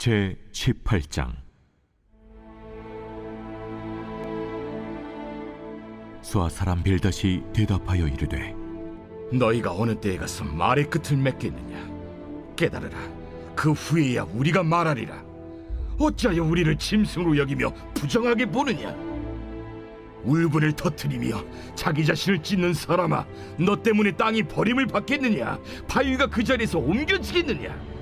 제 18장. 수아 사람 빌닷이 대답하여 이르되, 너희가 어느 때에 가서 말의 끝을 맺겠느냐? 깨달으라. 그 후에야 우리가 말하리라. 어찌하여 우리를 짐승으로 여기며 부정하게 보느냐? 울분을 터뜨리며 자기 자신을 찢는 사람아, 너 때문에 땅이 버림을 받겠느냐? 바위가 그 자리에서 옮겨지겠느냐?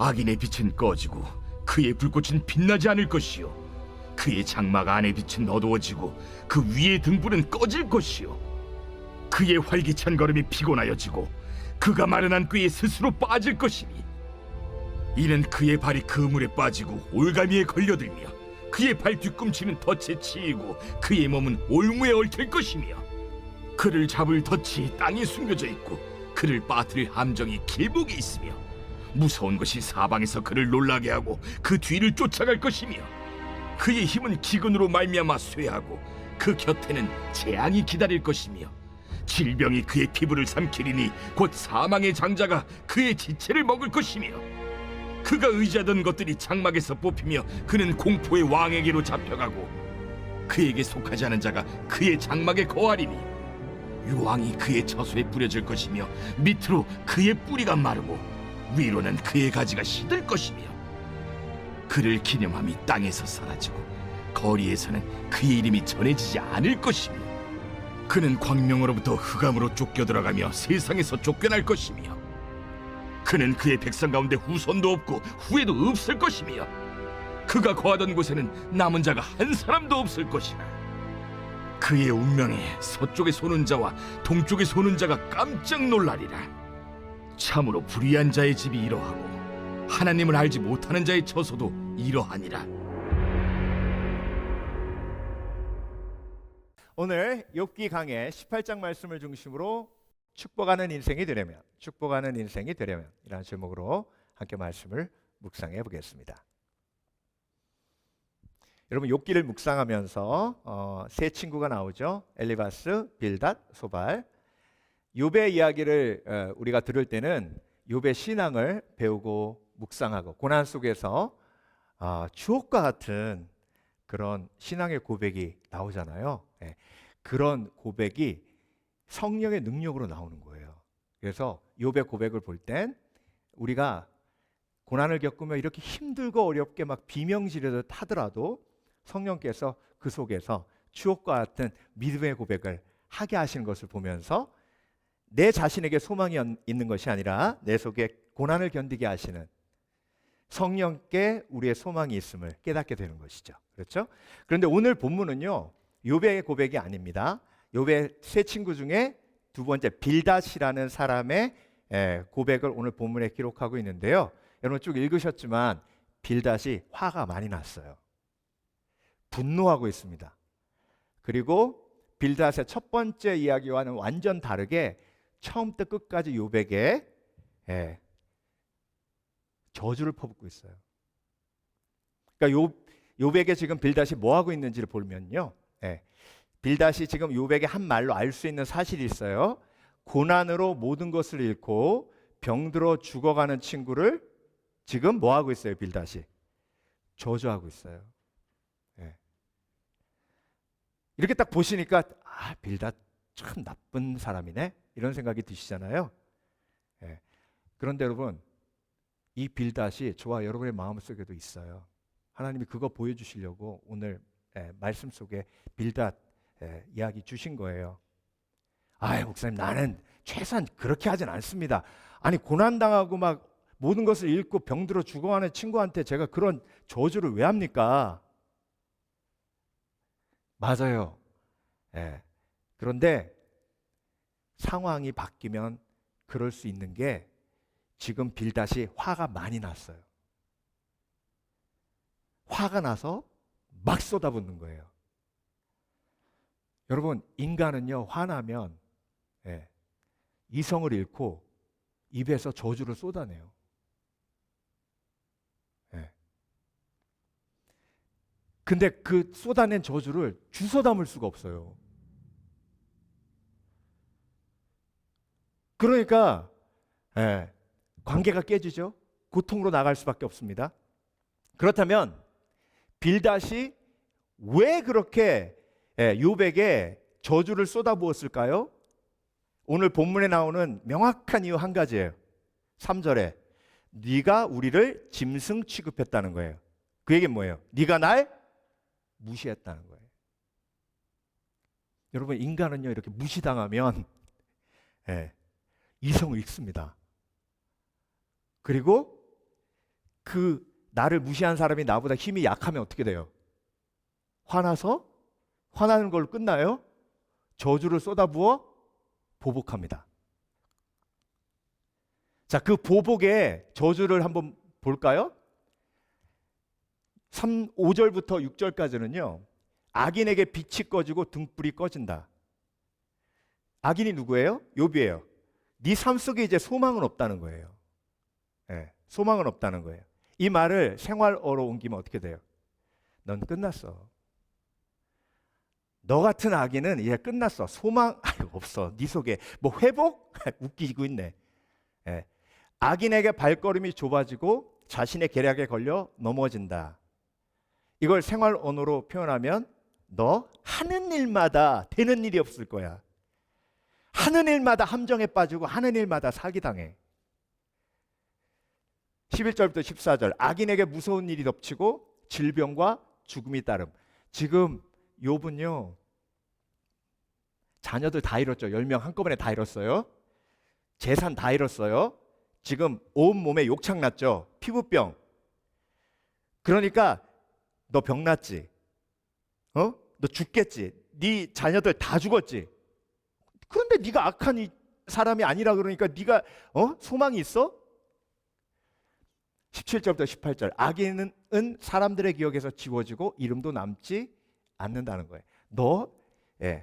악인의 빛은 꺼지고 그의 불꽃은 빛나지 않을 것이요, 그의 장막 안의 빛은 어두워지고 그 위의 등불은 꺼질 것이요, 그의 활기찬 걸음이 피곤하여지고 그가 마련한 꾀에 스스로 빠질 것이니, 이는 그의 발이 그물에 빠지고 올가미에 걸려들며 그의 발 뒤꿈치는 덫에 치이고 그의 몸은 올무에 얽힐 것이며, 그를 잡을 덫이 땅에 숨겨져 있고 그를 빠뜨릴 함정이 길목에 있으며, 무서운 것이 사방에서 그를 놀라게 하고 그 뒤를 쫓아갈 것이며, 그의 힘은 기근으로 말미암아 쇠하고 그 곁에는 재앙이 기다릴 것이며, 질병이 그의 피부를 삼키리니 곧 사망의 장자가 그의 지체를 먹을 것이며, 그가 의지하던 것들이 장막에서 뽑히며 그는 공포의 왕에게로 잡혀가고 그에게 속하지 않은 자가 그의 장막에 거하리니, 유황이 그의 처소에 뿌려질 것이며 밑으로 그의 뿌리가 마르고 위로는 그의 가지가 시들 것이며, 그를 기념함이 땅에서 사라지고 거리에서는 그의 이름이 전해지지 않을 것이며, 그는 광명으로부터 흑암으로 쫓겨 들어가며 세상에서 쫓겨날 것이며, 그는 그의 백성 가운데 후손도 없고 후에도 없을 것이며, 그가 거하던 곳에는 남은 자가 한 사람도 없을 것이라. 그의 운명에 서쪽에 소는 자와 동쪽에 소는 자가 깜짝 놀라리라. 참으로 불의한 자의 집이 이러하고 하나님을 알지 못하는 자의 처소도 이러하니라. 오늘 욥기 강의 18장 말씀을 중심으로 축복하는 인생이 되려면, 축복하는 인생이 되려면 이라는 제목으로 함께 말씀을 묵상해 보겠습니다. 여러분, 욥기를 묵상하면서 세 친구가 나오죠. 엘리바스, 빌닷, 소발. 욥의 이야기를 우리가 들을 때는 욥의 신앙을 배우고 묵상하고 고난 속에서 추억과 같은 그런 신앙의 고백이 나오잖아요. 그런 고백이 성령의 능력으로 나오는 거예요. 그래서 욥의 고백을 볼 땐 우리가 고난을 겪으며 이렇게 힘들고 어렵게 막 비명지르듯 하더라도 성령께서 그 속에서 추억과 같은 믿음의 고백을 하게 하시는 것을 보면서 내 자신에게 소망이 있는 것이 아니라 내 속에 고난을 견디게 하시는 성령께 우리의 소망이 있음을 깨닫게 되는 것이죠. 그렇죠? 그런데 오늘 본문은요, 욥의 고백이 아닙니다. 욥의 세 친구 중에 두 번째 빌닷이라는 사람의 고백을 오늘 본문에 기록하고 있는데요. 여러분 쭉 읽으셨지만 빌닷이 화가 많이 났어요. 분노하고 있습니다. 그리고 빌닷의 첫 번째 이야기와는 완전 다르게 처음부터 끝까지 욥에게 저주를 퍼붓고 있어요. 그러니까 욥에게 지금 빌닷이 뭐 하고 있는지를 보면요, 빌닷이 지금 욥에게 한 말로 알 수 있는 사실이 있어요. 고난으로 모든 것을 잃고 병들어 죽어가는 친구를 지금 뭐 하고 있어요? 빌닷이 저주하고 있어요. 이렇게 딱 보시니까 빌닷 참 나쁜 사람이네, 이런 생각이 드시잖아요. 그런데 여러분, 이 빌닷이 저와 여러분의 마음속에도 있어요. 하나님이 그거 보여주시려고 오늘 말씀 속에 빌닷 이야기 주신 거예요. 목사님, 나는 최소한 그렇게 하진 않습니다. 아니, 고난당하고 막 모든 것을 잃고 병들어 죽어가는 친구한테 제가 그런 저주를 왜 합니까? 맞아요. 그런데 상황이 바뀌면 그럴 수 있는 게, 지금 빌닷이 화가 많이 났어요. 화가 나서 막 쏟아붓는 거예요. 여러분, 인간은요, 화나면 이성을 잃고 입에서 저주를 쏟아내요. 근데 그 쏟아낸 저주를 주워 담을 수가 없어요. 그러니까 관계가 깨지죠. 고통으로 나갈 수밖에 없습니다. 그렇다면 빌닷이 왜 그렇게 욥에게 저주를 쏟아부었을까요? 오늘 본문에 나오는 명확한 이유 한 가지예요. 3절에 네가 우리를 짐승 취급했다는 거예요. 그 얘기는 뭐예요? 네가 날 무시했다는 거예요. 여러분, 인간은요 이렇게 무시당하면 이성을 잃습니다. 그리고 그 나를 무시한 사람이 나보다 힘이 약하면 어떻게 돼요? 화나는 걸로 끝나요? 저주를 쏟아부어 보복합니다. 자, 그 보복의 저주를 한번 볼까요? 5절부터 6절까지는요. 악인에게 빛이 꺼지고 등불이 꺼진다. 악인이 누구예요? 욥이에요. 네 삶 속에 이제 소망은 없다는 거예요. 소망은 없다는 거예요. 이 말을 생활어로 옮기면 어떻게 돼요? 넌 끝났어. 너 같은 악인은 이제 끝났어. 소망 없어. 네 속에 뭐 회복? 웃기고 있네. 악인에게 발걸음이 좁아지고 자신의 계략에 걸려 넘어진다. 이걸 생활 언어로 표현하면 너 하는 일마다 되는 일이 없을 거야. 하는 일마다 함정에 빠지고 하는 일마다 사기당해. 11절부터 14절 악인에게 무서운 일이 덮치고 질병과 죽음이 따름. 지금 욥은요 자녀들 다 잃었죠. 10명 한꺼번에 다 잃었어요. 재산 다 잃었어요. 지금 온몸에 욕창 났죠. 피부병. 그러니까 너 병 났지? 너 죽겠지? 네 자녀들 다 죽었지? 그런데 네가 악한 사람이 아니라 그러니까 네가 소망이 있어? 17절부터 18절 악인은 사람들의 기억에서 지워지고 이름도 남지 않는다는 거예요. 너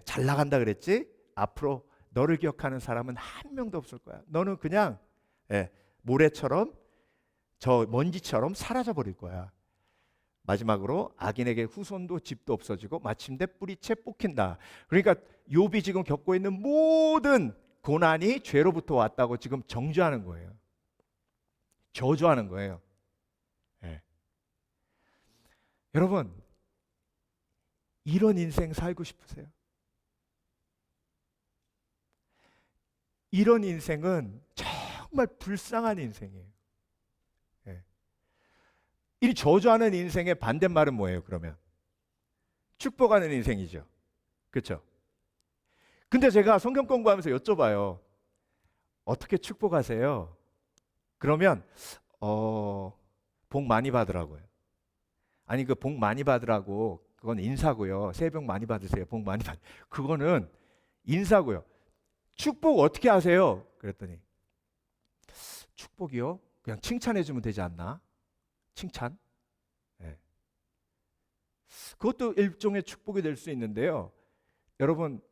잘 나간다 그랬지? 앞으로 너를 기억하는 사람은 한 명도 없을 거야. 너는 그냥 모래처럼 저 먼지처럼 사라져 버릴 거야. 마지막으로 악인에게 후손도 집도 없어지고 마침내 뿌리채 뽑힌다. 그러니까 욥이 지금 겪고 있는 모든 고난이 죄로부터 왔다고 지금 정죄하는 거예요. 저주하는 거예요. 여러분, 이런 인생 살고 싶으세요? 이런 인생은 정말 불쌍한 인생이에요. 이 저주하는 인생의 반대말은 뭐예요, 그러면? 축복하는 인생이죠. 그렇죠? 근데 제가 성경 공부하면서 여쭤봐요. 어떻게 축복하세요? 그러면 복 많이 받으라고요. 아니, 그 복 많이 받으라고 그건 인사고요. 새해 복 많이 받으세요. 복 많이 받. 그거는 인사고요. 축복 어떻게 하세요? 그랬더니 축복이요? 그냥 칭찬해 주면 되지 않나? 칭찬? 그것도 일종의 축복이 될 수 있는데요. 여러분,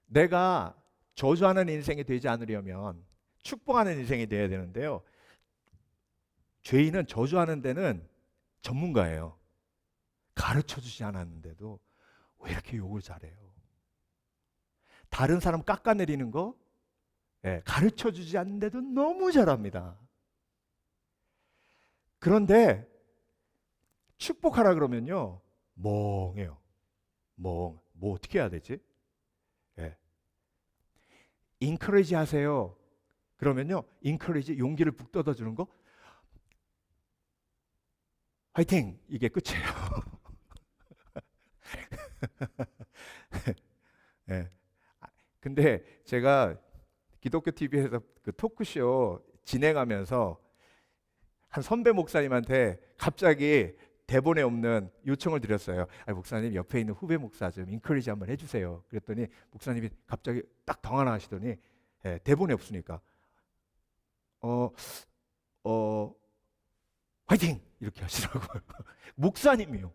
내가 저주하는 인생이 되지 않으려면 축복하는 인생이 돼야 되는데요. 죄인은 저주하는 데는 전문가예요. 가르쳐 주지 않았는데도 왜 이렇게 욕을 잘해요? 다른 사람 깎아내리는 거 가르쳐 주지 않는데도 너무 잘합니다. 그런데 축복하라 그러면요 멍해요. 뭐 어떻게 해야 되지? 인커리지 하세요. 그러면요 인커리지 용기를 북돋아 주는 거 화이팅! 이게 끝이에요. 근데 제가 기독교 TV에서 그 토크쇼 진행하면서 한 선배 목사님한테 갑자기 대본에 없는 요청을 드렸어요. 목사님 옆에 있는 후배 목사 좀 인커리지 한번 해주세요. 그랬더니 목사님이 갑자기 딱 당황하시더니 대본에 없으니까 화이팅! 이렇게 하시더라고요. 목사님이요.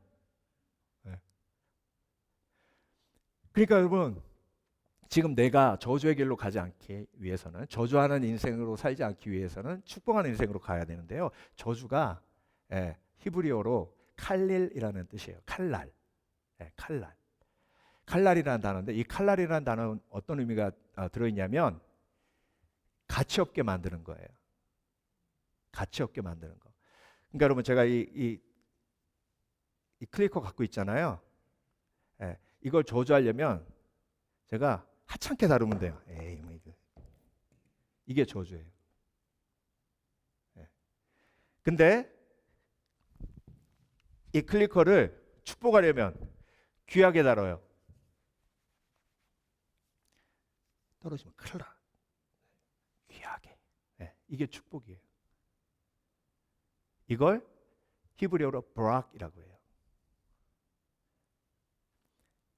그러니까 여러분 지금 내가 저주의 길로 가지 않기 위해서는 저주하는 인생으로 살지 않기 위해서는 축복하는 인생으로 가야 되는데요. 저주가 히브리어로 칼릴이라는 뜻이에요. 칼날. 칼날. 칼날이라는 단어인데 이 칼날이라는 단어는 어떤 의미가 들어있냐면 가치 없게 만드는 거예요. 가치 없게 만드는 거. 그러니까 여러분 제가 이 이 클리커 갖고 있잖아요. 예, 이걸 저주하려면 제가 하찮게 다루면 돼요. 에이, 뭐 이게 저주예요. 예. 근데 이 클리커를 축복하려면 귀하게 다뤄요. 떨어지면 큰일 나. 귀하게. 예, 이게 축복이에요. 이걸 히브리어로 브락이라고 해요.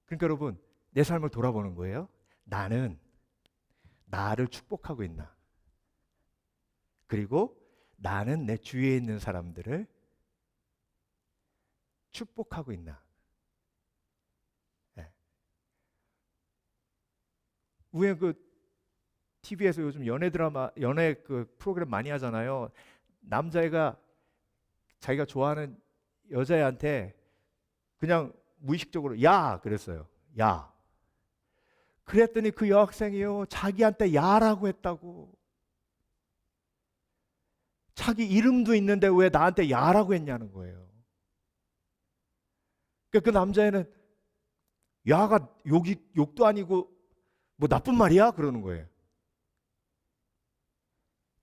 그러니까 여러분, 내 삶을 돌아보는 거예요. 나는 나를 축복하고 있나? 그리고 나는 내 주위에 있는 사람들을 축복하고 있나? 네. 왜 그 TV에서 요즘 연애 드라마, 연애 그 프로그램 많이 하잖아요. 남자애가 자기가 좋아하는 여자애한테 그냥 무의식적으로 야 그랬어요. 야. 그랬더니 그 여학생이요 자기한테 야라고 했다고. 자기 이름도 있는데 왜 나한테 야라고 했냐는 거예요. 그러니까 그 남자애는 야가 욕도 아니고 뭐 나쁜 말이야 그러는 거예요.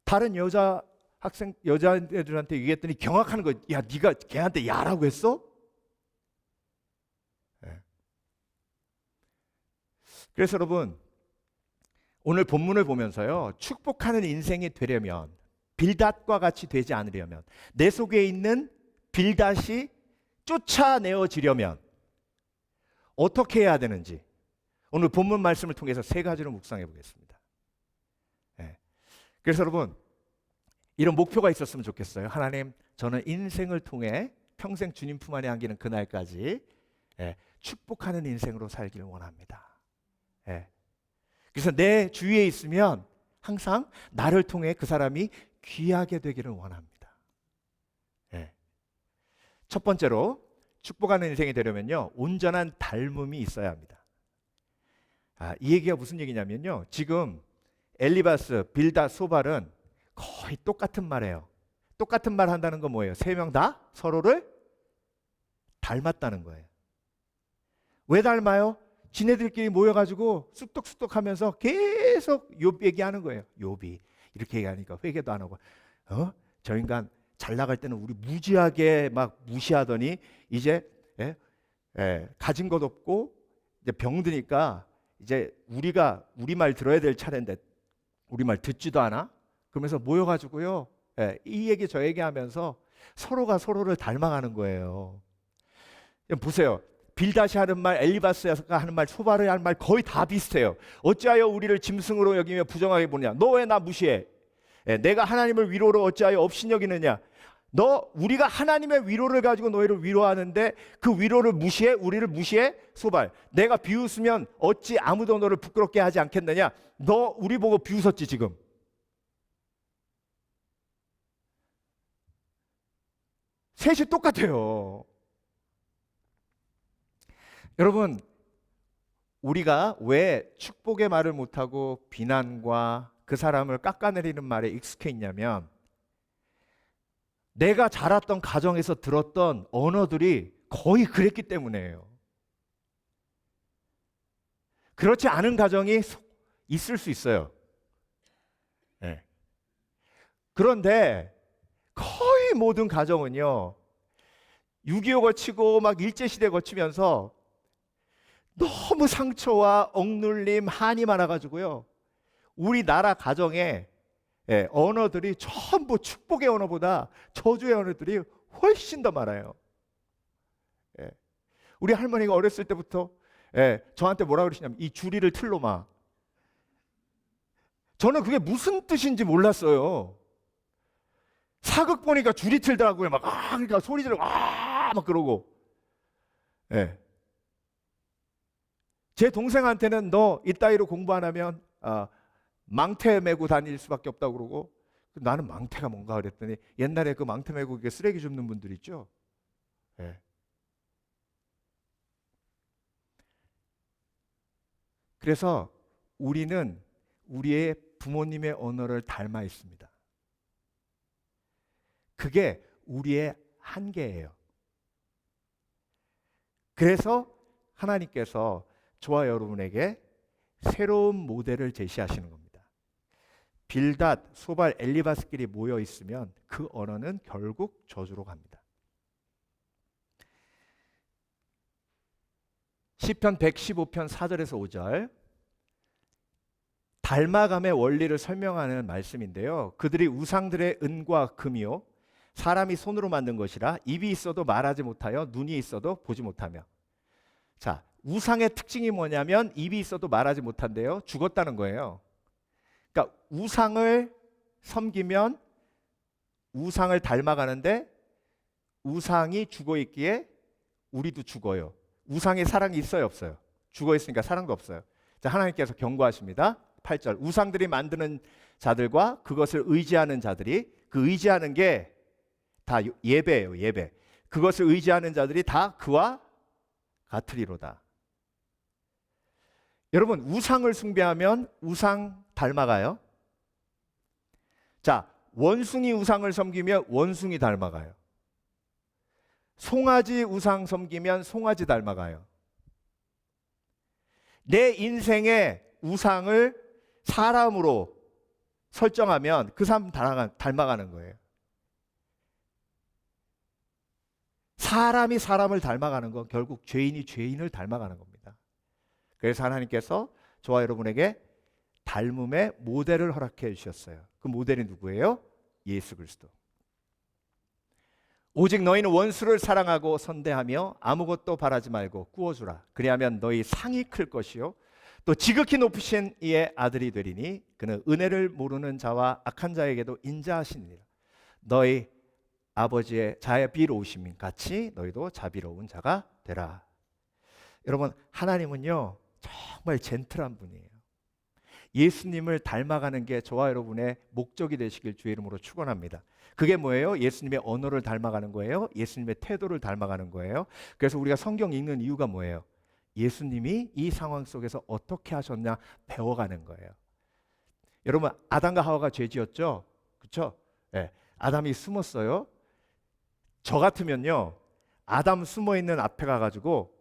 다른 여자애들한테 얘기했더니 경악하는 거예요. 야, 네가 걔한테 야라고 했어? 네. 그래서 여러분, 오늘 본문을 보면서요, 축복하는 인생이 되려면, 빌닷과 같이 되지 않으려면, 내 속에 있는 빌닷이 쫓아내어지려면 어떻게 해야 되는지 오늘 본문 말씀을 통해서 세 가지로 묵상해 보겠습니다. 네. 그래서 여러분, 이런 목표가 있었으면 좋겠어요. 하나님, 저는 인생을 통해 평생 주님 품 안에 안기는 그날까지 축복하는 인생으로 살기를 원합니다. 그래서 내 주위에 있으면 항상 나를 통해 그 사람이 귀하게 되기를 원합니다. 첫 번째로 축복하는 인생이 되려면요, 온전한 닮음이 있어야 합니다. 이 얘기가 무슨 얘기냐면요, 지금 엘리바스, 빌닷, 소발은 거의 똑같은 말이에요. 똑같은 말 한다는 건 뭐예요? 세 명 다 서로를 닮았다는 거예요. 왜 닮아요? 지네들끼리 모여가지고 쑥덕쑥덕하면서 계속 욥 얘기하는 거예요. 욥이 이렇게 얘기하니까 회개도 안 하고, 저 인간 잘 나갈 때는 우리 무지하게 막 무시하더니 이제 가진 것 없고 이제 병드니까 이제 우리가 우리 말 들어야 될 차례인데 우리 말 듣지도 않아? 그러면서 모여가지고요, 이 얘기 저 얘기하면서 서로가 서로를 닮아가는 거예요. 보세요. 빌닷이 하는 말, 엘리바스가 하는 말, 소발이 하는 말 거의 다 비슷해요. 어찌하여 우리를 짐승으로 여기며 부정하게 보느냐? 너 왜 나 무시해? 내가 하나님을 위로로 어찌하여 업신여기느냐? 우리가 하나님의 위로를 가지고 너희를 위로하는데 그 위로를 무시해? 우리를 무시해? 소발, 내가 비웃으면 어찌 아무도 너를 부끄럽게 하지 않겠느냐? 너 우리 보고 비웃었지 지금. 셋이 똑같아요. 여러분, 우리가 왜 축복의 말을 못하고 비난과 그 사람을 깎아내리는 말에 익숙해 있냐면, 내가 자랐던 가정에서 들었던 언어들이 거의 그랬기 때문이에요. 그렇지 않은 가정이 있을 수 있어요. 그런데 거의 모든 가정은요, 6.25 거치고 막 일제시대 거치면서 너무 상처와 억눌림, 한이 많아가지고요, 우리나라 가정에 언어들이 전부 축복의 언어보다 저주의 언어들이 훨씬 더 많아요. 우리 할머니가 어렸을 때부터 저한테 뭐라 그러시냐면 이 주리를 틀로마. 저는 그게 무슨 뜻인지 몰랐어요. 사극 보니까 줄이 틀더라고요. 막 그러니까 소리 지르고 막 그러고. 제 동생한테는 너 이따위로 공부 안 하면 망태 메고 다닐 수밖에 없다고 그러고, 나는 망태가 뭔가 그랬더니 옛날에 그 망태 메고 쓰레기 줍는 분들 있죠. 그래서 우리는 우리의 부모님의 언어를 닮아 있습니다. 그게 우리의 한계예요. 그래서 하나님께서 저와 여러분에게 새로운 모델을 제시하시는 겁니다. 빌닷, 소발, 엘리바스끼리 모여 있으면 그 언어는 결국 저주로 갑니다. 시편 115편 4절에서 5절, 닮아감의 원리를 설명하는 말씀인데요. 그들이 우상들의 은과 금이요 사람이 손으로 만든 것이라 입이 있어도 말하지 못하여 눈이 있어도 보지 못하며. 자, 우상의 특징이 뭐냐면 입이 있어도 말하지 못한대요. 죽었다는 거예요. 그러니까 우상을 섬기면 우상을 닮아가는데 우상이 죽어 있기에 우리도 죽어요. 우상에 사랑이 있어요, 없어요? 죽어 있으니까 사랑도 없어요. 자, 하나님께서 경고하십니다. 8절, 우상들이 만드는 자들과 그것을 의지하는 자들이, 그 의지하는 게 다 예배예요, 예배. 그것을 의지하는 자들이 다 그와 같으리로다. 여러분, 우상을 숭배하면 우상 닮아가요? 자, 원숭이 우상을 섬기면 원숭이 닮아가요. 송아지 우상 섬기면 송아지 닮아가요. 내 인생의 우상을 사람으로 설정하면 그 사람 닮아가는 거예요. 사람이 사람을 닮아가는 건 결국 죄인이 죄인을 닮아가는 겁니다. 그래서 하나님께서 저와 여러분에게 닮음의 모델을 허락해 주셨어요. 그 모델이 누구예요? 예수 그리스도. 오직 너희는 원수를 사랑하고 선대하며 아무것도 바라지 말고 꾸어주라. 그리하면 너희 상이 클 것이요 또 지극히 높으신 이의 아들이 되리니 그는 은혜를 모르는 자와 악한 자에게도 인자하시니라. 너희 아버지의 자비로우심 같이 너희도 자비로운 자가 되라. 여러분, 하나님은요 정말 젠틀한 분이에요. 예수님을 닮아가는 게 저와 여러분의 목적이 되시길 주의 이름으로 축원합니다. 그게 뭐예요? 예수님의 언어를 닮아가는 거예요. 예수님의 태도를 닮아가는 거예요. 그래서 우리가 성경 읽는 이유가 뭐예요? 예수님이 이 상황 속에서 어떻게 하셨냐 배워가는 거예요. 여러분, 아담과 하와가 죄 지었죠? 그렇죠? 네. 아담이 숨었어요. 저 같으면요 아담 숨어있는 앞에 가가지고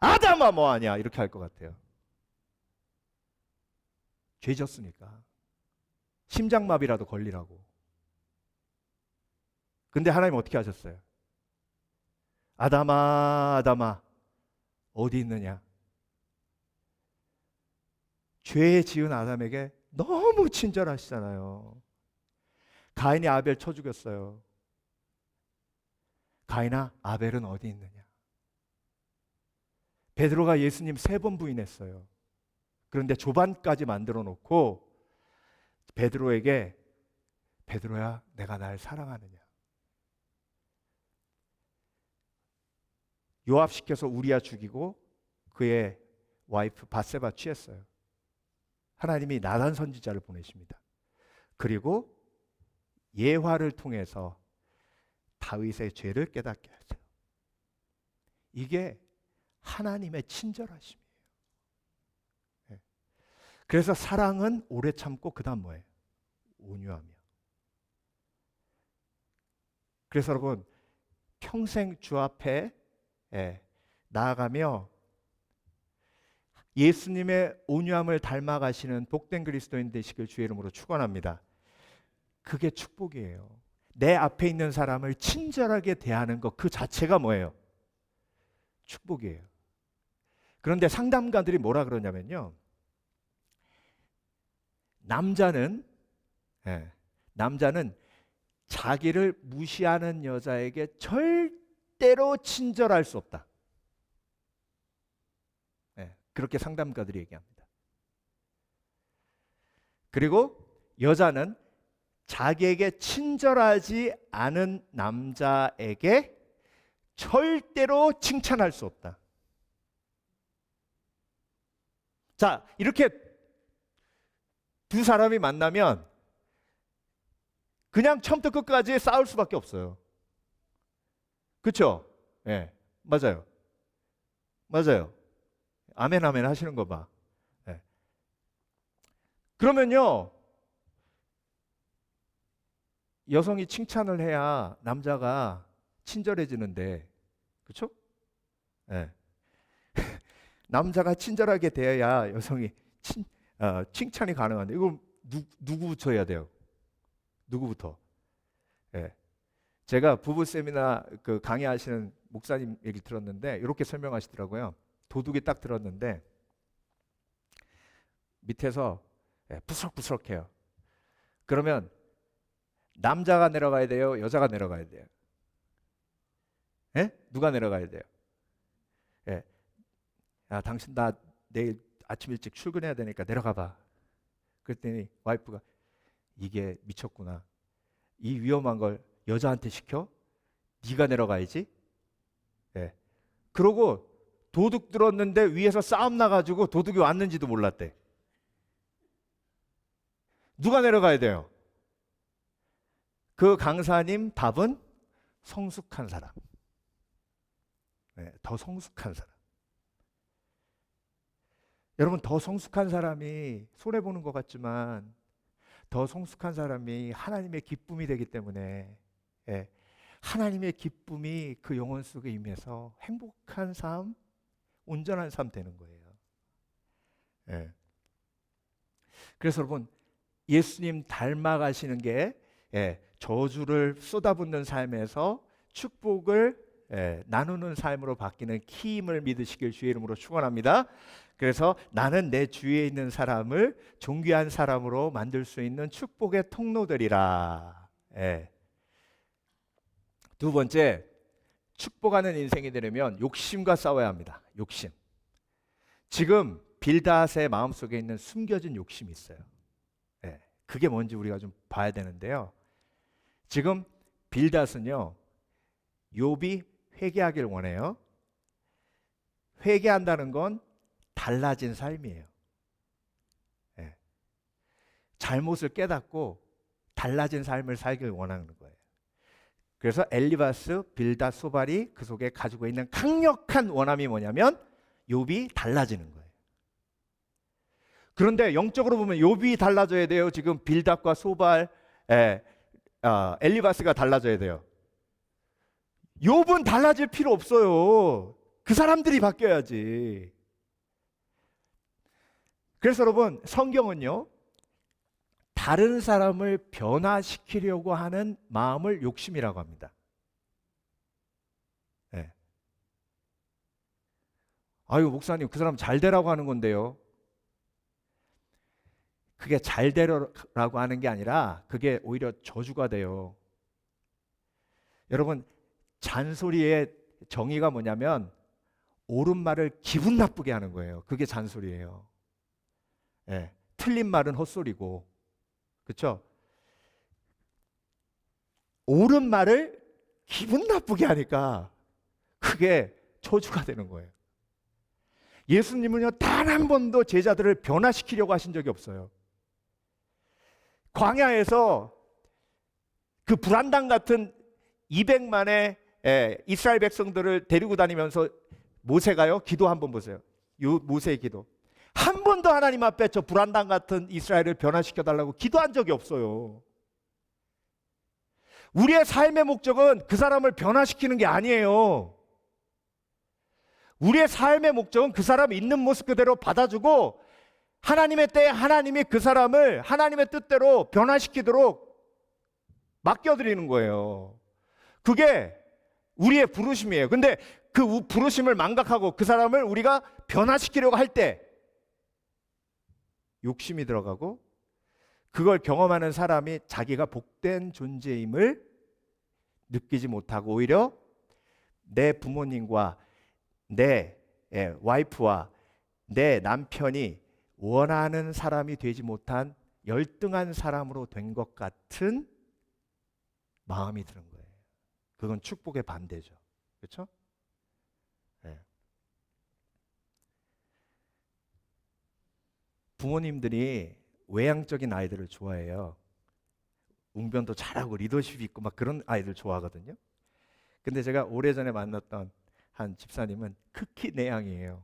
아담아 뭐하냐 이렇게 할 것 같아요. 죄 졌으니까 심장마비라도 걸리라고. 근데 하나님 어떻게 하셨어요? 아담아 아담아 어디 있느냐. 죄 지은 아담에게 너무 친절하시잖아요. 가인이 아벨 쳐 죽였어요. 가인아 아벨은 어디 있느냐. 베드로가 예수님 3번 부인했어요. 그런데 조반까지 만들어 놓고 베드로에게 베드로야 내가 날 사랑하느냐. 요압시켜서 우리야 죽이고 그의 와이프 밧세바 취했어요. 하나님이 나단 선지자를 보내십니다. 그리고 예화를 통해서 다윗의 죄를 깨닫게 하세요. 이게 하나님의 친절하심이에요. 그래서 사랑은 오래 참고 그 다음 뭐예요? 온유하며. 그래서 여러분 평생 주 앞에 나아가며 예수님의 온유함을 닮아가시는 복된 그리스도인 되시길 주의 이름으로 축원합니다. 그게 축복이에요. 내 앞에 있는 사람을 친절하게 대하는 것 그 자체가 뭐예요? 축복이에요. 그런데 상담가들이 뭐라 그러냐면요. 남자는 자기를 무시하는 여자에게 절대로 친절할 수 없다. 그렇게 상담가들이 얘기합니다. 그리고 여자는 자기에게 친절하지 않은 남자에게 절대로 칭찬할 수 없다. 자, 이렇게 두 사람이 만나면 그냥 처음부터 끝까지 싸울 수밖에 없어요. 그렇죠? 예, 맞아요. 맞아요. 아멘 아멘 하시는 거 봐. 예. 그러면요, 여성이 칭찬을 해야 남자가 친절해지는데, 그렇죠? 예. 남자가 친절하게 대해야 여성이 칭찬이 가능한데 이거 누구부터 해야 돼요? 누구부터? 예. 제가 부부 세미나 그 강의하시는 목사님 얘기 들었는데 이렇게 설명하시더라고요. 도둑이 딱 들었는데 밑에서 부스럭부스럭해요. 그러면 남자가 내려가야 돼요? 여자가 내려가야 돼요? 예? 누가 내려가야 돼요? 예. 야, 당신 나 내일 아침 일찍 출근해야 되니까 내려가 봐. 그랬더니 와이프가 이게 미쳤구나. 이 위험한 걸 여자한테 시켜? 네가 내려가야지. 예. 그러고 도둑 들었는데 위에서 싸움 나가지고 도둑이 왔는지도 몰랐대. 누가 내려가야 돼요? 그 강사님 답은 성숙한 사람. 네, 더 성숙한 사람. 여러분, 더 성숙한 사람이 손해보는 것 같지만 더 성숙한 사람이 하나님의 기쁨이 되기 때문에 하나님의 기쁨이 그 영혼 속에 임해서 행복한 삶, 온전한 삶 되는 거예요. 그래서 여러분, 예수님 닮아가시는 게 저주를 쏟아붓는 삶에서 축복을 나누는 삶으로 바뀌는 키임을 믿으시길 주의 이름으로 축원합니다. 그래서 나는 내 주위에 있는 사람을 존귀한 사람으로 만들 수 있는 축복의 통로들이라. 두 번째, 축복하는 인생이 되려면 욕심과 싸워야 합니다. 욕심. 지금 빌닷의 마음속에 있는 숨겨진 욕심이 있어요. 그게 뭔지 우리가 좀 봐야 되는데요. 지금 빌닷은요, 욥이 회개하길 원해요. 회개한다는 건 달라진 삶이에요. 잘못을 깨닫고 달라진 삶을 살길 원하는 거예요. 그래서 엘리바스, 빌닷, 소발이 그 속에 가지고 있는 강력한 원함이 뭐냐면 욥이 달라지는 거예요. 그런데 영적으로 보면 욥이 달라져야 돼요. 지금 빌닷과 소발, 엘리바스가 달라져야 돼요. 욥은 달라질 필요 없어요. 그 사람들이 바뀌어야지. 그래서 여러분, 성경은요, 다른 사람을 변화시키려고 하는 마음을 욕심이라고 합니다. 아유, 목사님, 그 사람 잘 되라고 하는 건데요. 그게 잘 되라고 하는 게 아니라 그게 오히려 저주가 돼요. 여러분, 잔소리의 정의가 뭐냐면 옳은 말을 기분 나쁘게 하는 거예요. 그게 잔소리예요. 틀린 말은 헛소리고, 그렇죠? 옳은 말을 기분 나쁘게 하니까 그게 저주가 되는 거예요. 예수님은요, 단 한 번도 제자들을 변화시키려고 하신 적이 없어요. 광야에서 그 불안당 같은 200만의 이스라엘 백성들을 데리고 다니면서 모세가요, 기도 한번 보세요. 모세의 기도. 한 번도 하나님 앞에 저 불안당 같은 이스라엘을 변화시켜 달라고 기도한 적이 없어요. 우리의 삶의 목적은 그 사람을 변화시키는 게 아니에요. 우리의 삶의 목적은 그 사람이 있는 모습 그대로 받아주고 하나님의 때에 하나님이 그 사람을 하나님의 뜻대로 변화시키도록 맡겨드리는 거예요. 그게 우리의 부르심이에요. 근데 그 부르심을 망각하고 그 사람을 우리가 변화시키려고 할 때 욕심이 들어가고, 그걸 경험하는 사람이 자기가 복된 존재임을 느끼지 못하고 오히려 내 부모님과 내 와이프와 내 남편이 원하는 사람이 되지 못한 열등한 사람으로 된 것 같은 마음이 드는 거예요. 그건 축복의 반대죠. 그렇죠? 부모님들이 외향적인 아이들을 좋아해요. 웅변도 잘하고 리더십이 있고 막 그런 아이들 좋아하거든요. 근데 제가 오래전에 만났던 한 집사님은 극히 내향이에요.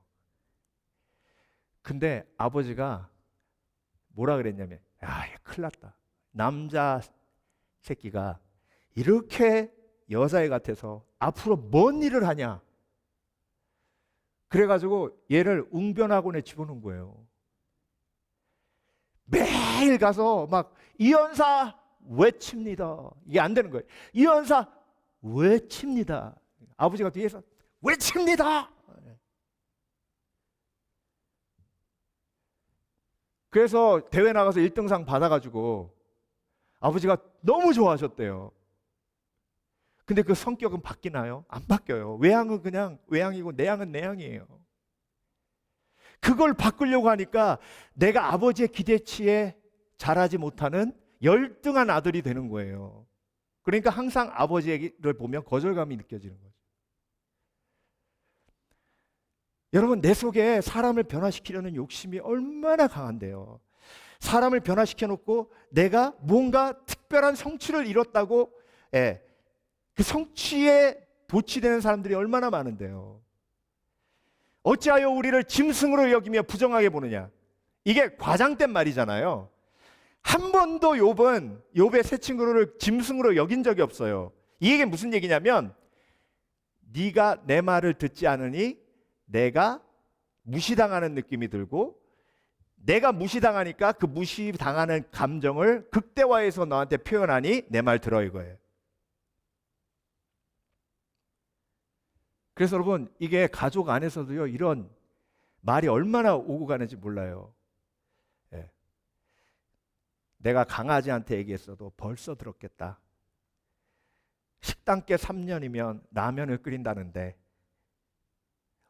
근데 아버지가 뭐라 그랬냐면, 야, 얘 큰일 났다. 남자 새끼가 이렇게 여자애 같아서 앞으로 뭔 일을 하냐. 그래가지고 얘를 웅변학원에 집어넣은 거예요. 매일 가서 막 이연사 외칩니다. 이게 안 되는 거예요. 이연사 외칩니다. 아버지가 뒤에서 외칩니다. 그래서 대회 나가서 1등상 받아가지고 아버지가 너무 좋아하셨대요. 근데 그 성격은 바뀌나요? 안 바뀌어요. 외향은 그냥 외향이고 내향은 내향이에요. 그걸 바꾸려고 하니까 내가 아버지의 기대치에 자라지 못하는 열등한 아들이 되는 거예요. 그러니까 항상 아버지를 보면 거절감이 느껴지는 거죠. 여러분, 내 속에 사람을 변화시키려는 욕심이 얼마나 강한데요. 사람을 변화시켜 놓고 내가 뭔가 특별한 성취를 이뤘다고 그 성취에 도취되는 사람들이 얼마나 많은데요. 어찌하여 우리를 짐승으로 여기며 부정하게 보느냐. 이게 과장된 말이잖아요. 한 번도 욥의 세 친구를 짐승으로 여긴 적이 없어요. 이 얘기는 무슨 얘기냐면 네가 내 말을 듣지 않으니 내가 무시당하는 느낌이 들고 내가 무시당하니까 그 무시당하는 감정을 극대화해서 너한테 표현하니 내 말 들어 이거예요. 그래서 여러분, 이게 가족 안에서도요, 이런 말이 얼마나 오고 가는지 몰라요. 예. 내가 강아지한테 얘기했어도 벌써 들었겠다. 식당께 3년이면 라면을 끓인다는데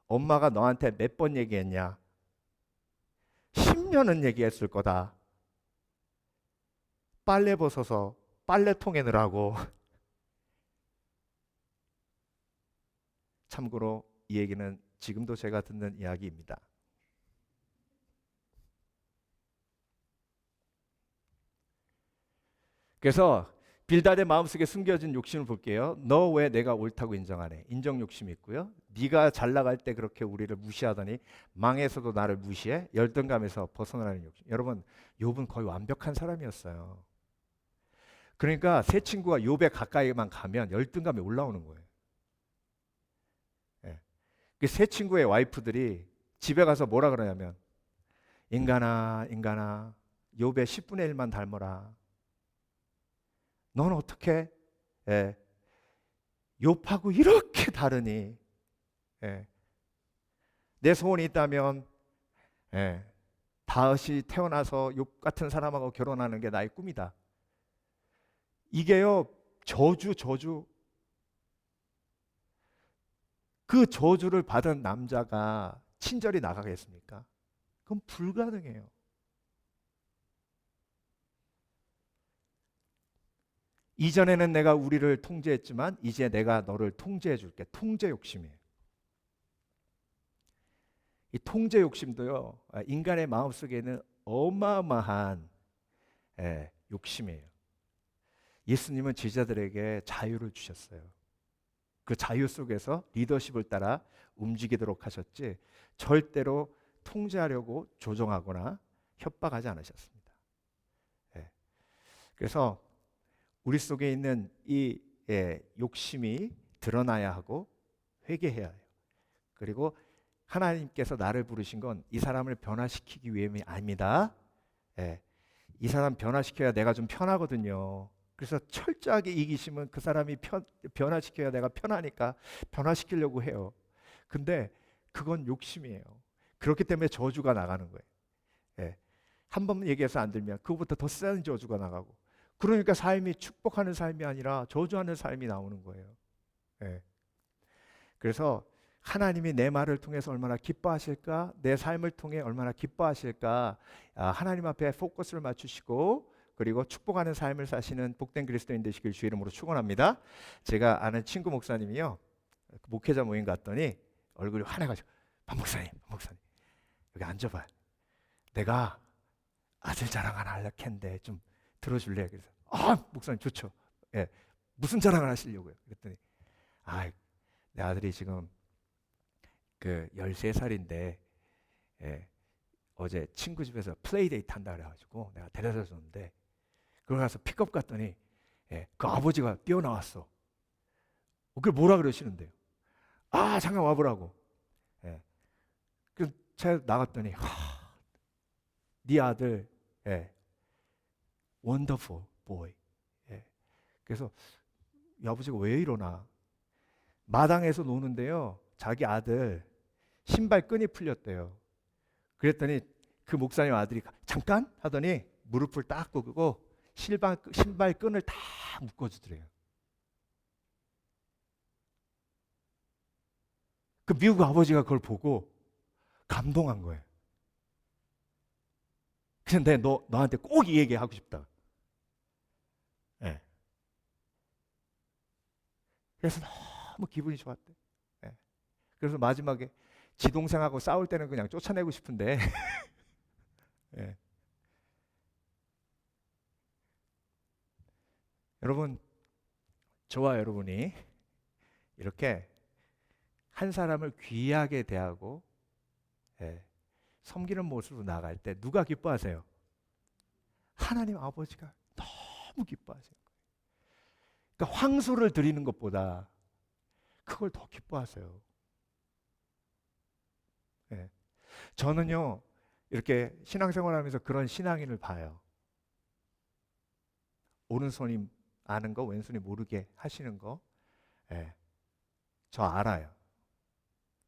엄마가 너한테 몇 번 얘기했냐? 10년은 얘기했을 거다. 빨래 벗어서 빨래통에 넣으라고. 참고로 이 얘기는 지금도 제가 듣는 이야기입니다. 그래서 빌닷의 마음속에 숨겨진 욕심을 볼게요. 너 왜 내가 옳다고 인정하네? 인정 욕심이 있고요. 네가 잘 나갈 때 그렇게 우리를 무시하더니 망해서도 나를 무시해? 열등감에서 벗어나는 욕심. 여러분, 욥은 거의 완벽한 사람이었어요. 그러니까 세 친구가 욥에 가까이만 가면 열등감이 올라오는 거예요. 그 세 친구의 와이프들이 집에 가서 뭐라 그러냐면 인간아 욥의 10분의 1만 닮아라. 넌 어떻게 욥하고 이렇게 다르니? 내 소원이 있다면 다시 태어나서 욥 같은 사람하고 결혼하는 게 나의 꿈이다. 이게요, 저주. 그 저주를 받은 남자가 친절히 나가겠습니까? 그건 불가능해요. 이전에는 내가 우리를 통제했지만 이제 내가 너를 통제해 줄게. 통제 욕심이에요. 이 통제 욕심도요, 인간의 마음속에 있는 어마어마한 욕심이에요. 예수님은 제자들에게 자유를 주셨어요. 그 자유 속에서 리더십을 따라 움직이도록 하셨지 절대로 통제하려고 조종하거나 협박하지 않으셨습니다. 그래서 우리 속에 있는 이 욕심이 드러나야 하고 회개해야 해요. 그리고 하나님께서 나를 부르신 건 이 사람을 변화시키기 위함이 아닙니다. 이 사람 변화시켜야 내가 좀 편하거든요. 그래서 철저하게 이기심은 그 사람이 변화시켜야 내가 편하니까 변화시키려고 해요. 근데 그건 욕심이에요. 그렇기 때문에 저주가 나가는 거예요. 한 번 얘기해서 안 들면 그거보다 더 센 저주가 나가고, 그러니까 삶이 축복하는 삶이 아니라 저주하는 삶이 나오는 거예요. 그래서 하나님이 내 말을 통해서 얼마나 기뻐하실까, 내 삶을 통해 얼마나 기뻐하실까, 하나님 앞에 포커스를 맞추시고 그리고 축복하는 삶을 사시는 복된 그리스도인 되시길 주의 이름으로 축원합니다. 제가 아는 친구 목사님이요, 목회자 모임 갔더니 얼굴이 환해가지고 박 목사님 여기 앉아봐요. 내가 아들 자랑 하나 하려고 했는데 좀 들어줄래요? 그래서 목사님 좋죠. 무슨 자랑을 하시려고요? 그랬더니 내 아들이 지금 그 13살인데 어제 친구 집에서 플레이데이트 한다 그래가지고 내가 데려다 줬는데 그걸 가서 픽업 갔더니 그 아버지가 뛰어나왔어. 그걸 뭐라 그러시는데요? 잠깐 와보라고. 제가 나갔더니 네 아들 원더풀 보이. 그래서 이 아버지가 왜 이러나 마당에서 노는데요 자기 아들 신발 끈이 풀렸대요. 그랬더니 그 목사님 아들이 잠깐 하더니 무릎을 딱 꿇고 신발 끈을 다 묶어주더래요. 그 미국 아버지가 그걸 보고 감동한 거예요. 근데 너한테 꼭 이 얘기 하고 싶다. 네. 그래서 너무 기분이 좋았대. 네. 그래서 마지막에 지 동생하고 싸울 때는 그냥 쫓아내고 싶은데 네. 여러분, 저와 여러분이 이렇게 한 사람을 귀하게 대하고 섬기는 모습으로 나아갈 때 누가 기뻐하세요? 하나님 아버지가 너무 기뻐하세요. 그러니까 황소를 드리는 것보다 그걸 더 기뻐하세요. 저는요 이렇게 신앙생활하면서 그런 신앙인을 봐요. 오른손이 아는 거 왼손이 모르게 하시는 거 저 알아요.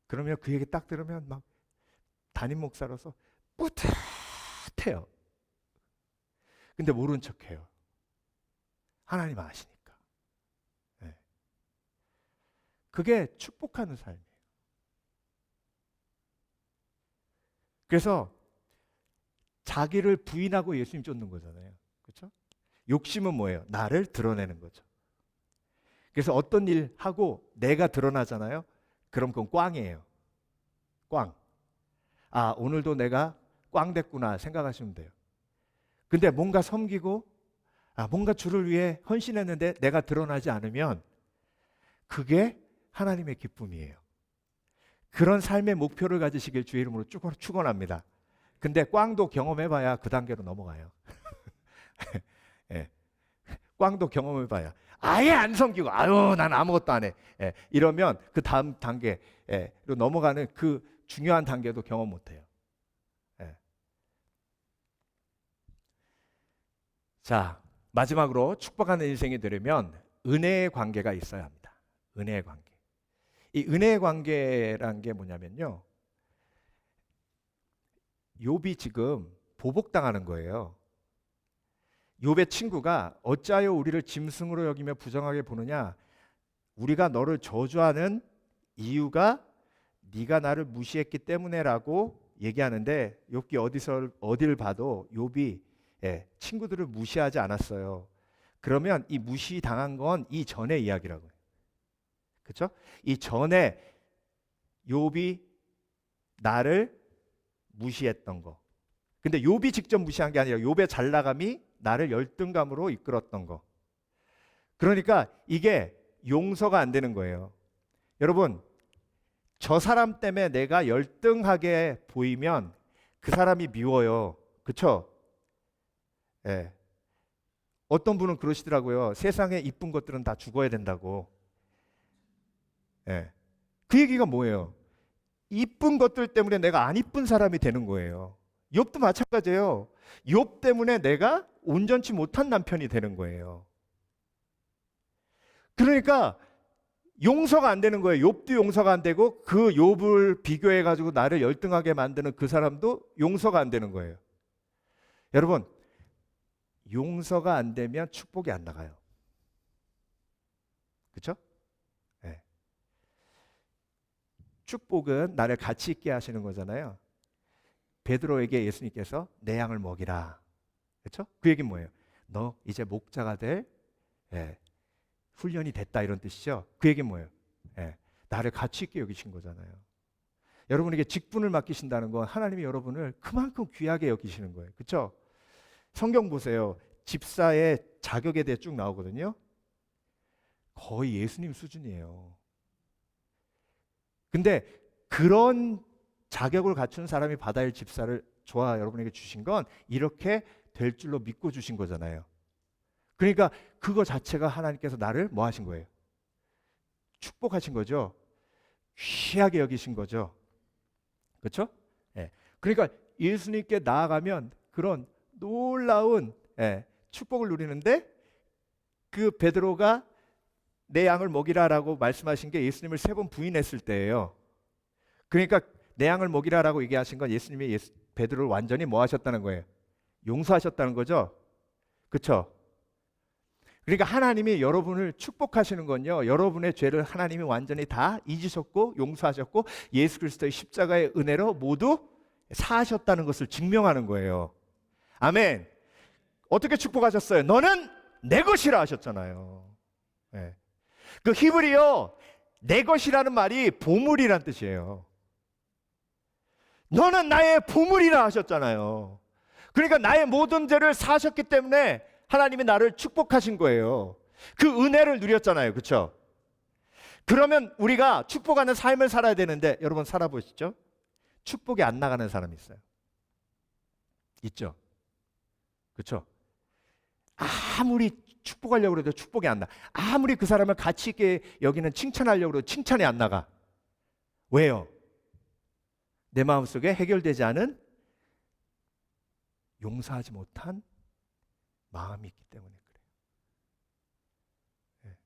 그러면 그 얘기 딱 들으면 막 담임 목사로서 뿌듯해요. 근데 모른 척해요. 하나님 아시니까. 그게 축복하는 삶이에요. 그래서 자기를 부인하고 예수님 쫓는 거잖아요. 그렇죠? 욕심은 뭐예요? 나를 드러내는 거죠. 그래서 어떤 일 하고 내가 드러나잖아요. 그럼 그건 꽝이에요. 꽝. 아, 오늘도 내가 꽝 됐구나 생각하시면 돼요. 근데 뭔가 섬기고 뭔가 주를 위해 헌신했는데 내가 드러나지 않으면 그게 하나님의 기쁨이에요. 그런 삶의 목표를 가지시길 주의 이름으로 축원합니다. 근데 꽝도 경험해봐야 그 단계로 넘어가요. 꽝도 경험해봐야 아예 안 섬기고 난 아무것도 안 해. 이러면 그 다음 단계로 넘어가는 그 중요한 단계도 경험 못해요. 자, 마지막으로 축복하는 인생이 되려면 은혜의 관계가 있어야 합니다. 은혜의 관계. 이 은혜의 관계란 게 뭐냐면요. 욥이 지금 보복당하는 거예요. 욥의 친구가 어찌하여 우리를 짐승으로 여기며 부정하게 보느냐? 우리가 너를 저주하는 이유가 네가 나를 무시했기 때문에라고 얘기하는데 욥기 어디를 봐도 욥이 친구들을 무시하지 않았어요. 그러면 이 무시당한 건 이 전의 이야기라고요. 그렇죠? 이 전에 욥이 나를 무시했던 거. 근데 욥이 직접 무시한 게 아니라 욥의 잘나감이 나를 열등감으로 이끌었던 거. 그러니까 이게 용서가 안 되는 거예요. 여러분, 저 사람 때문에 내가 열등하게 보이면 그 사람이 미워요. 그렇죠? 어떤 분은 그러시더라고요. 세상에 이쁜 것들은 다 죽어야 된다고. 그 얘기가 뭐예요? 이쁜 것들 때문에 내가 안 이쁜 사람이 되는 거예요. 욥도 마찬가지예요. 욥 때문에 내가 온전치 못한 남편이 되는 거예요. 그러니까 용서가 안 되는 거예요. 욥도 용서가 안 되고 그 욥을 비교해 가지고 나를 열등하게 만드는 그 사람도 용서가 안 되는 거예요. 여러분, 용서가 안 되면 축복이 안 나가요. 그렇죠? 축복은 나를 가치 있게 하시는 거잖아요. 베드로에게 예수님께서 내 양을 먹이라. 그렇죠? 그 얘기는 뭐예요? 너 이제 목자가 될 훈련이 됐다 이런 뜻이죠. 그 얘기는 뭐예요? 나를 가치 있게 여기신 거잖아요. 여러분에게 직분을 맡기신다는 건 하나님이 여러분을 그만큼 귀하게 여기시는 거예요. 그렇죠? 성경 보세요. 집사의 자격에 대해 쭉 나오거든요. 거의 예수님 수준이에요. 근데 그런 자격을 갖춘 사람이 받아야 할 집사를 저와 여러분에게 주신 건 이렇게 될 줄로 믿고 주신 거잖아요. 그러니까 그거 자체가 하나님께서 나를 뭐 하신 거예요? 축복하신 거죠. 귀하게 여기신 거죠. 그렇죠? 그러니까 예수님께 나아가면 그런 놀라운 축복을 누리는데, 그 베드로가 내 양을 먹이라라고 말씀하신 게 예수님을 3번 부인했을 때예요. 그러니까 내 양을 먹이라라고 얘기하신 건 예수님이 베드로를 완전히 뭐 하셨다는 거예요? 용서하셨다는 거죠. 그렇죠? 그러니까 하나님이 여러분을 축복하시는 건요, 여러분의 죄를 하나님이 완전히 다 잊으셨고 용서하셨고 예수 그리스도의 십자가의 은혜로 모두 사하셨다는 것을 증명하는 거예요. 아멘. 어떻게 축복하셨어요? 너는 내 것이라 하셨잖아요. 네. 그 히브리어 내 것이라는 말이 보물이란 뜻이에요. 너는 나의 보물이라 하셨잖아요. 그러니까 나의 모든 죄를 사하셨기 때문에 하나님이 나를 축복하신 거예요. 그 은혜를 누렸잖아요. 그렇죠? 그러면 우리가 축복하는 삶을 살아야 되는데, 여러분 살아보시죠. 축복이 안 나가는 사람이 있어요. 있죠? 그렇죠? 아무리 축복하려고 해도 축복이 안 나. 아무리 그 사람을 가치 있게 여기는 칭찬하려고 해도 칭찬이 안 나가. 왜요? 내 마음속에 해결되지 않은, 용서하지 못한 마음이 있기 때문에 그래요. 네.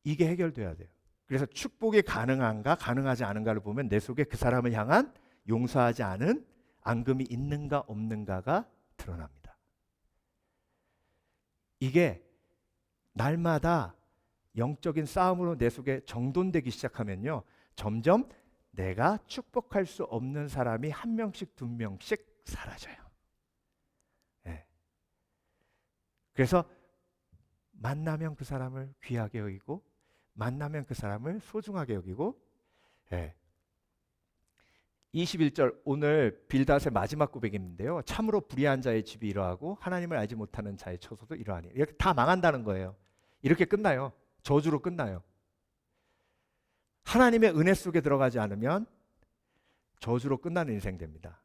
이게 해결돼야 돼요. 그래서 축복이 가능한가 가능하지 않은가를 보면 내 속에 그 사람을 향한 용서하지 않은 앙금이 있는가 없는가가 드러납니다. 이게 날마다 영적인 싸움으로 내 속에 정돈되기 시작하면요, 점점 내가 축복할 수 없는 사람이 1명씩 2명씩 사라져요. 네. 그래서 만나면 그 사람을 귀하게 여기고, 만나면 그 사람을 소중하게 여기고. 21절 오늘 빌닷의 마지막 고백인데요, 참으로 불의한 자의 집이 이러하고 하나님을 알지 못하는 자의 처소도 이러하니. 이렇게 다 망한다는 거예요. 이렇게 끝나요. 저주로 끝나요. 하나님의 은혜 속에 들어가지 않으면 저주로 끝나는 인생 됩니다.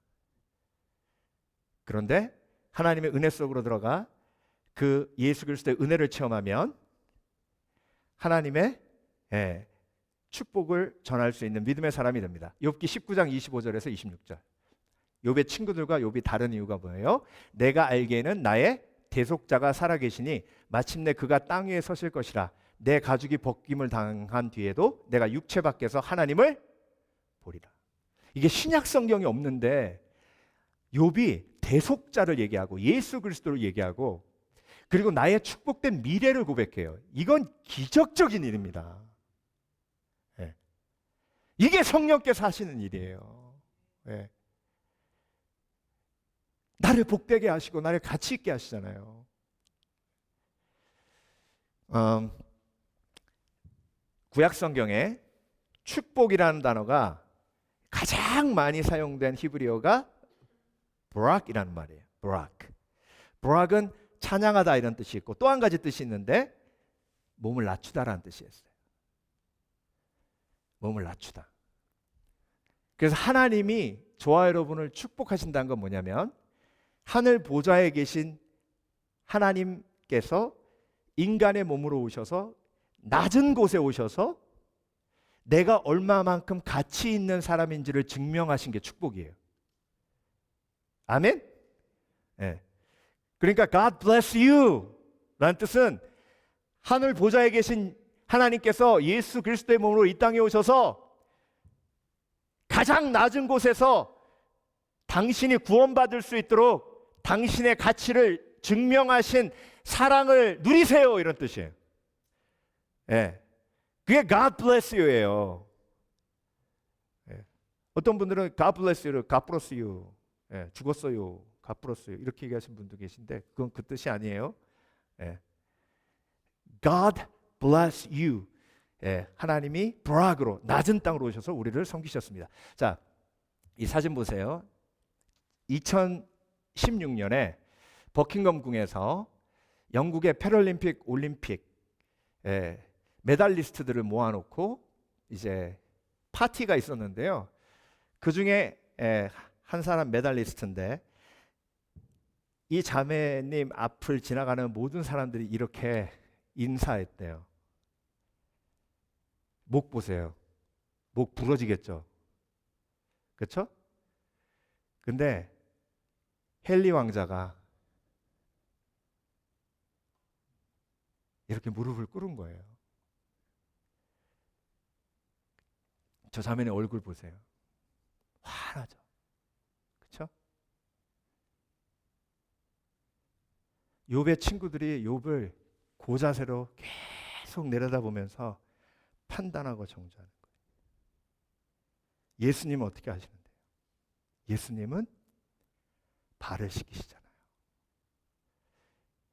그런데 하나님의 은혜 속으로 들어가 그 예수 그리스도의 은혜를 체험하면 하나님의 축복을 전할 수 있는 믿음의 사람이 됩니다. 욥기 19장 25절에서 26절. 욥의 친구들과 욥이 다른 이유가 뭐예요? 내가 알기에는 나의 대속자가 살아계시니 마침내 그가 땅 위에 서실 것이라. 내 가죽이 벗김을 당한 뒤에도 내가 육체 밖에서 하나님을 보리라. 이게 신약 성경이 없는데 욥이 대속자를 얘기하고 예수 그리스도를 얘기하고 그리고 나의 축복된 미래를 고백해요. 이건 기적적인 일입니다. 네. 이게 성령께서 하시는 일이에요. 네. 나를 복되게 하시고 나를 가치 있게 하시잖아요. 구약 성경에 축복이라는 단어가 가장 많이 사용된 히브리어가 브락이라는 말이에요. 브락. 브락은 찬양하다 이런 뜻이 있고 또 한 가지 뜻이 있는데 몸을 낮추다라는 뜻이 있어요. 몸을 낮추다. 그래서 하나님이 저와 여러분을 축복하신다는 건 뭐냐면 하늘 보좌에 계신 하나님께서 인간의 몸으로 오셔서 낮은 곳에 오셔서 내가 얼마만큼 가치 있는 사람인지를 증명하신 게 축복이에요. 아멘? 네. 그러니까 God bless you 라는 뜻은 하늘 보좌에 계신 하나님께서 예수 그리스도의 몸으로 이 땅에 오셔서 가장 낮은 곳에서 당신이 구원받을 수 있도록 당신의 가치를 증명하신 사랑을 누리세요 이런 뜻이에요. 예. 그게 God bless you예요. 예. 어떤 분들은 God bless you를 God bless you, 예. 죽었어요, God bless you 이렇게 얘기하시는 분도 계신데 그건 그 뜻이 아니에요. 예. God bless you. 예. 하나님이 브락으로 낮은 땅으로 오셔서 우리를 섬기셨습니다. 자, 이 사진 보세요. 2016년에 버킹엄 궁에서 영국의 패럴림픽 올림픽 메달리스트들을 모아놓고 이제 파티가 있었는데요. 그 중에 한 사람 메달리스트인데 이 자매님 앞을 지나가는 모든 사람들이 이렇게 인사했대요. 목 보세요. 목 부러지겠죠. 그렇죠? 근데 헨리 왕자가 이렇게 무릎을 꿇은 거예요. 저 자매의 얼굴 보세요. 환하죠. 그렇죠? 욥의 친구들이 욥을 고자세로 계속 내려다보면서 판단하고 정죄하는 거예요. 예수님은 어떻게 하시는데요? 예수님은 발을 씻기시잖아요.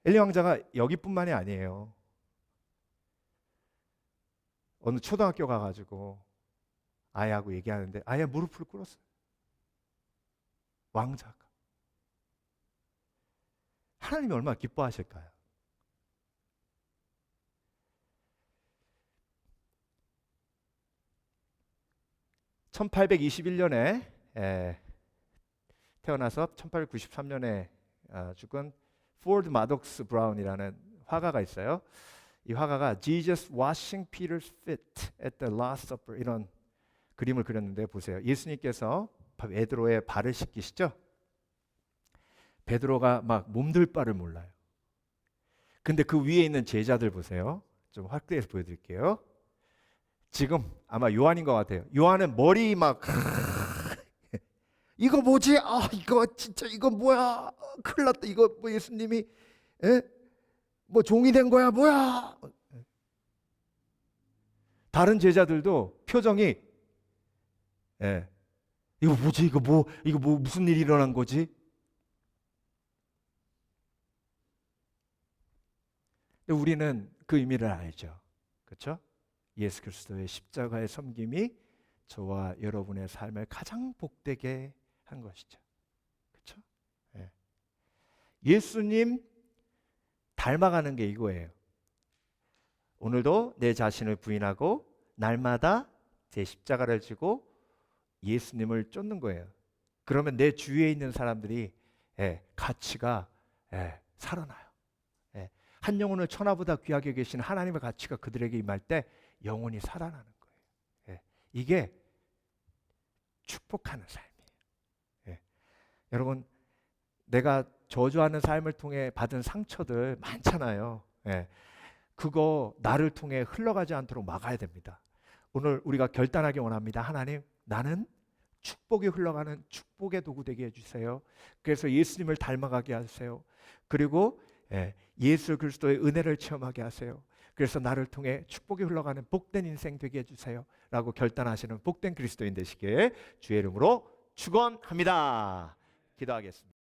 엘리 왕자가 여기뿐만이 아니에요. 어느 초등학교 가가지고 아이하고 얘기하는데 아이가 무릎을 꿇었어요. 왕자가. 하나님이 얼마나 기뻐하실까요? (1821년에) 태어나서 1893년에 죽은 포드 마독스 브라운이라는 화가가 있어요. 이 화가가 Jesus washing Peter's feet at the Last Supper 이런 그림을 그렸는데 보세요. 예수님께서 베드로의 발을 씻기시죠. 베드로가 막 몸둘 바를 몰라요. 근데 그 위에 있는 제자들 보세요. 좀 확대해서 보여드릴게요. 지금 아마 요한인 것 같아요. 요한은 머리 막 이거 뭐지? 아 이거 진짜 이거 뭐야? 큰일 났다. 이거 뭐 예수님이 뭐 종이 된 거야 뭐야? 다른 제자들도 표정이 이거 뭐지? 이거 뭐 무슨 일이 일어난 거지? 근데 우리는 그 의미를 알죠. 그렇죠? 예수 그리스도의 십자가의 섬김이 저와 여러분의 삶을 가장 복되게 한 것이죠. 그렇죠? 예수님 닮아가는 게 이거예요. 오늘도 내 자신을 부인하고 날마다 제 십자가를 지고 예수님을 쫓는 거예요. 그러면 내 주위에 있는 사람들이 가치가 살아나요. 한 영혼을 천하보다 귀하게 계신 하나님의 가치가 그들에게 임할 때 영혼이 살아나는 거예요. 이게 축복하는 삶이에요. 여러분, 내가 저주하는 삶을 통해 받은 상처들 많잖아요. 그거 나를 통해 흘러가지 않도록 막아야 됩니다. 오늘 우리가 결단하기 원합니다. 하나님, 나는 축복이 흘러가는 축복의 도구 되게 해주세요. 그래서 예수님을 닮아가게 하세요. 그리고 예수 그리스도의 은혜를 체험하게 하세요. 그래서 나를 통해 축복이 흘러가는 복된 인생 되게 해주세요 라고 결단하시는 복된 그리스도인 되시길 주의 이름으로 축원합니다. 기도하겠습니다.